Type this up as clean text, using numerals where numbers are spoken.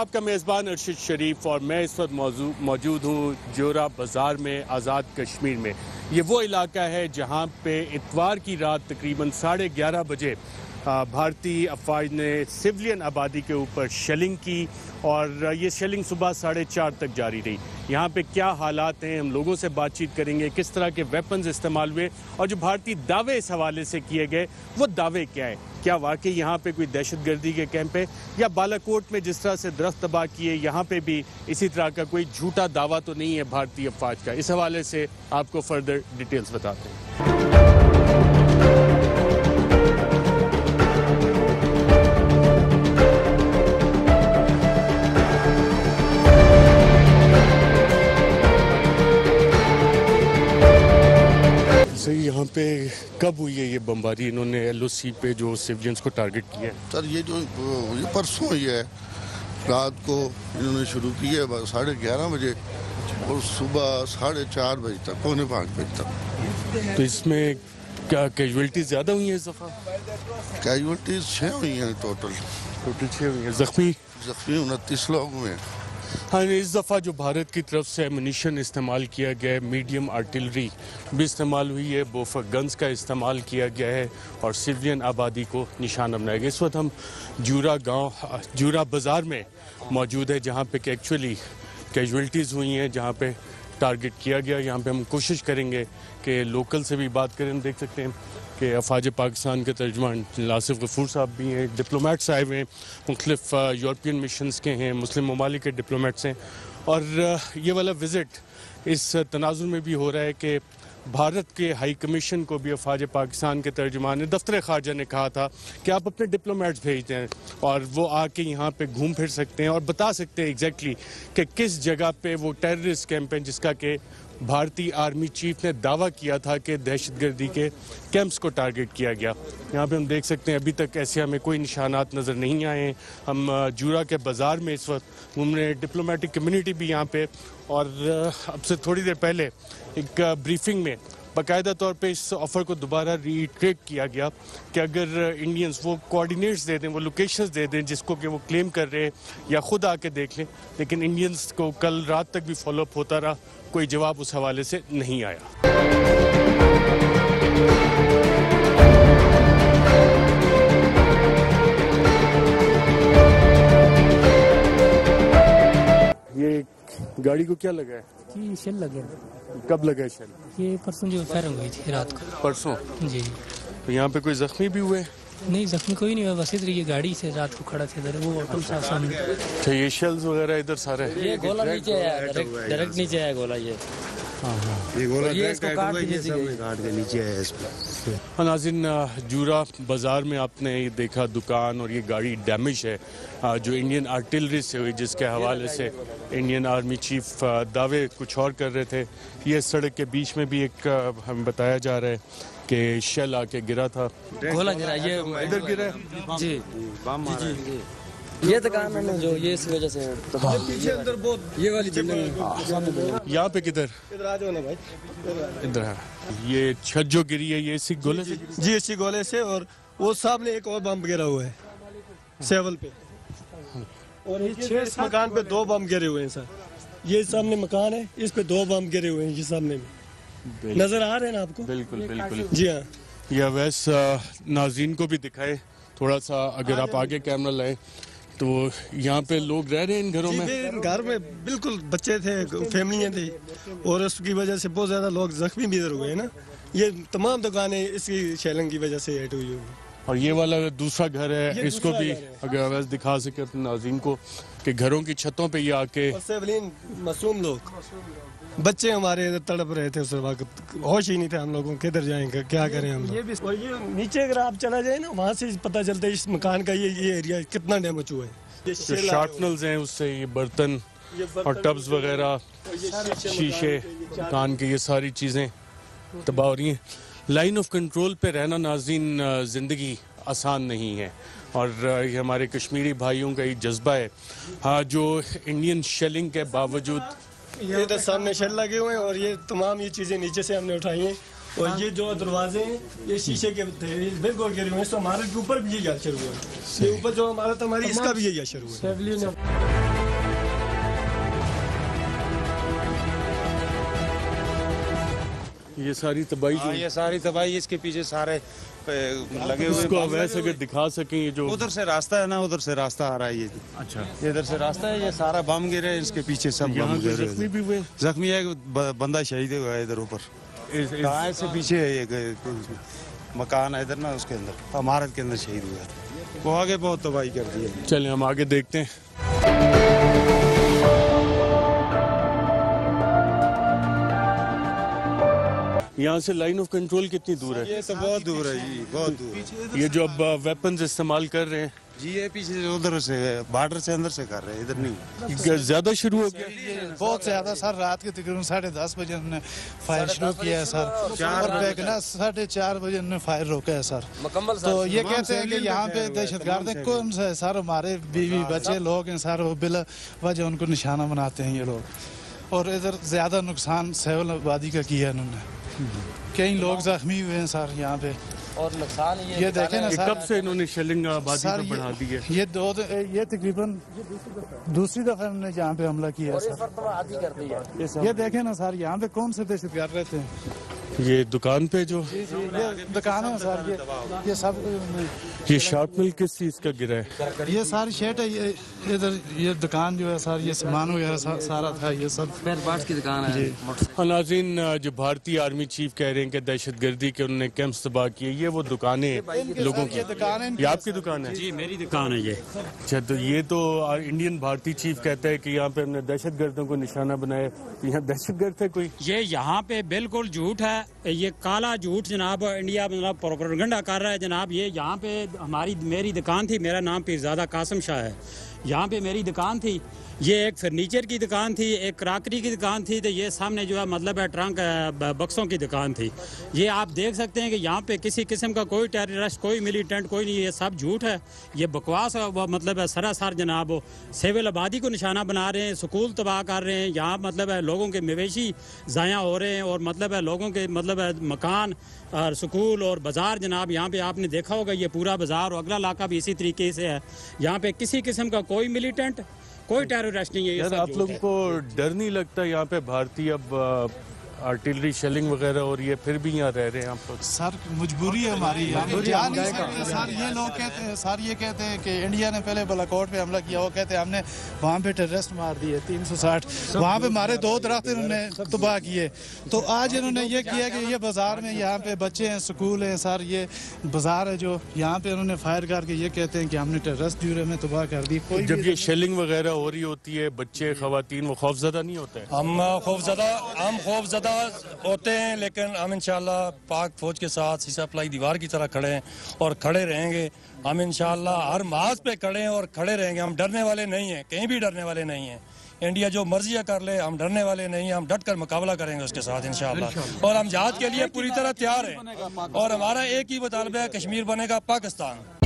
आपका मेज़बान अरशद शरीफ और मैं इस वक्त मौजूद हूँ जोरा बाज़ार में, आज़ाद कश्मीर में। ये वो इलाका है जहाँ पे इतवार की रात तकरीबन 11:30 बजे भारतीय अफवाज ने सिविलियन आबादी के ऊपर शेलिंग की और ये शेलिंग सुबह 4:30 तक जारी रही। यहाँ पे क्या हालात हैं, हम लोगों से बातचीत करेंगे, किस तरह के वेपन्स इस्तेमाल हुए और जो भारतीय दावे इस हवाले से किए गए वो दावे क्या है। क्या वाकई यहाँ पे कोई दहशतगर्दी के कैंप है या बालाकोट में जिस तरह से दरख्त तबाह किए यहाँ पे भी इसी तरह का कोई झूठा दावा तो नहीं है भारतीय अफवाज का। इस हवाले से आपको फर्दर डिटेल्स बताते हैं। यहाँ पे कब हुई है ये बमबारी, इन्होंने LOC पे जो सिविलियंस को टारगेट किया है? सर ये परसों हुई है, रात को इन्होंने शुरू की है 11:30 बजे और सुबह 4:30 बजे तक, 4:45 बजे तक। तो इसमें क्या कैजुअलिटीज ज़्यादा हुई हैं इस दफ़ा? कैजुअलिटीज 6 हुई हैं टोटल 6 हुई हैं। जख्मी 29 लोग हुए हैं। हाँ, इस दफ़ा जो भारत की तरफ से एमुनिशन इस्तेमाल किया गया है, मीडियम आर्टिलरी भी इस्तेमाल हुई है, बोफर गन्स का इस्तेमाल किया गया है और सिविलियन आबादी को निशाना बनाया गया। इस वक्त हम जोरा बाज़ार में मौजूद है जहाँ पे कि एक्चुअली कैजुअलिटीज़ हुई हैं, जहाँ पे टारगेट किया गया। यहाँ पे हम कोशिश करेंगे कि लोकल से भी बात करें। हम देख सकते हैं कि अफवाज पाकिस्तान के तर्जमान लासिफ गफूर साहब भी हैं, डिप्लोमेट्स आए हुए हैं, मुख्तलिफ यूरोपियन मिशंस के हैं, मुस्लिम ममालिक के डिप्लोमेट्स हैं। और ये वाला विज़िट इस तनाजुर में भी हो रहा है कि भारत के हाई कमीशन को भी अफवाज पाकिस्तान के तर्जमान ने, दफ्तर ख़ारजा ने कहा था कि आप अपने डिप्लोमेट्स भेज दें और वो आके यहाँ पे घूम फिर सकते हैं और बता सकते हैं एग्जैक्टली कि किस जगह पे वो टेररिस्ट कैंप है जिसका कि भारतीय आर्मी चीफ ने दावा किया था कि दहशतगर्दी के कैंप्स को टारगेट किया गया। यहाँ पे हम देख सकते हैं अभी तक ऐसे हमें कोई निशानात नज़र नहीं आए हैं। हम जोरा के बाज़ार में इस वक्त घूमने, डिप्लोमेटिक कम्युनिटी भी यहाँ पे, और अब से थोड़ी देर पहले एक ब्रीफिंग में बाकायदा तौर पे इस ऑफ़र को दोबारा रीट्रेट किया गया कि अगर इंडियंस वो कोऑर्डिनेट्स दे दें, वो लोकेशंस दे दें जिसको कि वो क्लेम कर रहे हैं या ख़ुद आके देख लें, लेकिन इंडियंस को कल रात तक भी फॉलोअप होता रहा, कोई जवाब उस हवाले से नहीं आया। ये गाड़ी को क्या लगा है? जी शेल लगे। कब लगा है शेल? ये परसों जो फायरिंग हुई थी रात को। परसों? जी। तो यहाँ पे कोई जख्मी भी हुए? नहीं, जख्मी कोई नहीं हुआ, बस इधर ये गाड़ी से रात को खड़ा थे इधर, वो होटल साहब सामने। तो ये शेल्स वगैरह इधर सारे? ये गोला नीचे आया, डायरेक्ट नीचे आया गोला ये। ये गोला इसको काट के नीचे आया इसको। नाज़रीन, जोरा बाज़ार में आपने ये देखा दुकान और ये गाड़ी डैमेज है जो इंडियन आर्टिलरी से हुई, जिसके हवाले से इंडियन आर्मी चीफ दावे कुछ और कर रहे थे। ये सड़क के बीच में भी एक हमें बताया जा रहा है कि शेल आके गिरा था, गोला गिरा, ये इधर गिरा है जी। ये दुकान है जो ये इस वजह से पीछे अंदर बहुत ये वाली बिल्डिंग। यहाँ पे किधर? इधर आ जाओ ना भाई, इधर है। ये छत जो गिरी है ये इसी गोले से? जी इसी गोले से, और वो सामने एक और बम गिरा हुआ है सेवल पे, और इस मकान पे 2 बम गिरे हुए हैं सर। ये सामने मकान है, इस पे 2 बम गिरे हुए हैं, ये सामने में नजर आ रहे हैं ना आपको? बिल्कुल बिल्कुल जी हाँ। या वैसे नाज़रीन को भी दिखाए थोड़ा सा, अगर आप आगे कैमरा लाएं तो यहाँ पे लोग रह रहे हैं इन घरों में? घर में बिल्कुल बच्चे थे, फैमिलियाँ थी, और उसकी वजह से बहुत ज़्यादा लोग जख्मी भी इधर हुए हैं ना। ये तमाम दुकानें इसकी शेलिंग की वजह से हिट हुई हुई। और ये वाला दूसरा घर है, इसको भी अगर वैसे दिखा सके अपने नाज़रीन को कि घरों की छतों पे ये आके मासूम लोग, बच्चे हमारे इधर तड़प रहे थे उस वक्त, होश ही नहीं थे हम लोगों, किधर जाएंगे, क्या करें हम लोग। और ये नीचे अगर आप चला जाए ना, वहाँ से पता चलता है इस मकान का ये एरिया कितना डैमेज हुआ है। जो शार्पनल्स हैं उससे ये बर्तन और टब्स वगैरह, शीशे मकान के, ये सारी चीज़ें तबाह हो रही हैं। लाइन ऑफ कंट्रोल पे रहना नाज़रीन ज़िंदगी आसान नहीं है, और ये हमारे कश्मीरी भाइयों का ये जज्बा है। हाँ, जो इंडियन शेलिंग के बावजूद ये इधर सामने शेल लगे हुए हैं, और ये तमाम ये चीज़ें नीचे से हमने उठाई हैं, और ये जो दरवाजे हैं ये शीशे के थे, बिल्कुल गिरे हुए हैं। तो हमारे ऊपर भी यही असर हुआ है, ये ऊपर जो हमारा था, हमारी इसका भी यही असर हुआ है। ये सारी तबाही हाँ, ये सारी तबाही इसके पीछे सारे लगे हुए इसको बम अवैध लगे अगर हुए। दिखा सकें ये जो उधर से रास्ता है ना, उधर से रास्ता आ रहा है ये। अच्छा ये इधर से रास्ता है, ये सारा बम गिरे इसके पीछे सब यहाँ बम के गिरे जख्मी भी हुए जख्मी है, बंदा शहीद हुआ है इधर ऊपर। कहाँ से पीछे है ये मकान है इधर ना, उसके अंदर इमारत के अंदर शहीद हुआ है। वो आगे बहुत तबाही कर दी है। चलें हम आगे देखते हैं। यहाँ से लाइन ऑफ कंट्रोल कितनी दूर है? ये तो बहुत दूर है जी, बहुत दूर। ये जो अब वेपन्स इस्तेमाल कर रहे हैं जी ये पीछे से उधर से बॉर्डर से अंदर से कर रहे हैं, इधर नहीं। ज्यादा शुरू हो गया। बहुत ज्यादा सर, रात के तकरीबन 10:30 बजे हमने फायर शुरू किया है सर, और बेगना 4:30 बजे हमने फायर रोका है सर। तो ये कहते हैं कि यहाँ पे दहशतगर्द है, कौन सा है सर? हमारे बीवी बच्चे लोग हैं सर, वो बिला वजह उनको निशाना बनाते हैं ये लोग। और इधर ज्यादा नुकसान सेवल आबादी का किया है इन्होंने, कई लोग जख्मी हुए हैं सर यहाँ पे। और नुकसान ये देखें ना सर, कब से इन्होंने शेलिंग आबादी सर पर बढ़ा दी है? ये तकरीबन दूसरी दफा हमने यहाँ पे हमला किया है सर। आदि कर दी है। ये देखें ना सर, यहाँ पे कौन से दहशतगर्द रहते हैं? ये दुकान पे जो ये दुकान है सर, ये सब ये शार्प मिल किस चीज का गिरा है? ये सारी शेड है, ये इधर ये दुकान जो है सर, ये सामान वगैरह सारा था, ये सब स्पेयर पार्ट्स की दुकान है। हाँ नाज़रीन, जो भारतीय आर्मी चीफ कह रहे हैं कि दहशतगर्दी के उन्होंने कैंप्स तबाह किए, ये वो दुकानें लोगों की। दुकान है ये आपकी दुकान है? जी मेरी दुकान है ये। अच्छा, तो ये तो इंडियन भारतीय चीफ कहता है कि यहाँ पे हमने दहशतगर्दों को निशाना बनाया। यहाँ दहशतगर्द है कोई? ये यहाँ पे बिल्कुल झूठ है, ये काला झूठ जनाब। इंडिया जनाब प्रोपेगेंडा कर रहा है जनाब। ये यहाँ पे मेरी दुकान थी, मेरा नाम पीरजादा कासिम शाह है। यहाँ पे मेरी दुकान थी, ये एक फर्नीचर की दुकान थी, एक क्राकरी की दुकान थी, तो ये सामने जो है मतलब है ट्रंक बक्सों की दुकान थी। ये आप देख सकते हैं कि यहाँ पे किसी किस्म का कोई टेररिस्ट, कोई मिलिटेंट, कोई नहीं, ये सब झूठ है, ये बकवास है। वो मतलब है सरासर जनाब सिविल आबादी को निशाना बना रहे हैं, स्कूल तबाह कर रहे हैं, यहाँ मतलब है लोगों के मवेशी ज़ाया हो रहे हैं, और मतलब है लोगों के मतलब है मकान और स्कूल और बाज़ार जनाब। यहाँ पे आपने देखा होगा ये पूरा बाज़ार और अगला इलाका भी इसी तरीके से है। यहाँ पे किसी किस्म का कोई मिलिटेंट, कोई टेररिस्ट नहीं है। यार आप लोगों को डर नहीं लगता यहाँ पे भारतीय अब आर्टिलरी शेलिंग वगैरह और ये फिर भी यहाँ रह रहे हैं आप लोग? सर मजबूरी है हमारी, हम जा नहीं सकते सर। ये लोग कहते हैं सर, ये कहते हैं कि इंडिया ने पहले बालाकोट पे हमला किया, वो कहते हैं हमने वहाँ पे टेररिस्ट मार दिए 360, वहाँ पे हमारे 2 दरख्त इन्होंने तबाह किए। तो आज इन्होंने ये किया कि ये बाजार में यहाँ पे बच्चे हैं, स्कूल हैं सर, ये बाजार है जो यहाँ पे इन्होंने फायर करके ये कहते हैं कि हमने टेररिस्ट ब्यूरो में तबाह कर दी। कोई जब ये शेलिंग वगैरह हो रही होती है, बच्चे खवातीन वो खौफजदा नहीं होता है? हम खौफजदा होते हैं, लेकिन हम इंशाल्लाह पाक फौज के साथ शीशा प्लाई दीवार की तरह खड़े हैं और खड़े रहेंगे। हम इंशाल्लाह हर माज पे खड़े हैं और खड़े रहेंगे। हम डरने वाले नहीं हैं, कहीं भी डरने वाले नहीं हैं। इंडिया जो मर्जी कर ले, हम डरने वाले नहीं हैं, हम डट कर मुकाबला करेंगे उसके साथ इंशाल्लाह। और हम जहाद के लिए पूरी तरह तैयार हैं, और हमारा एक ही मुतालबा है, कश्मीर बनेगा पाकिस्तान।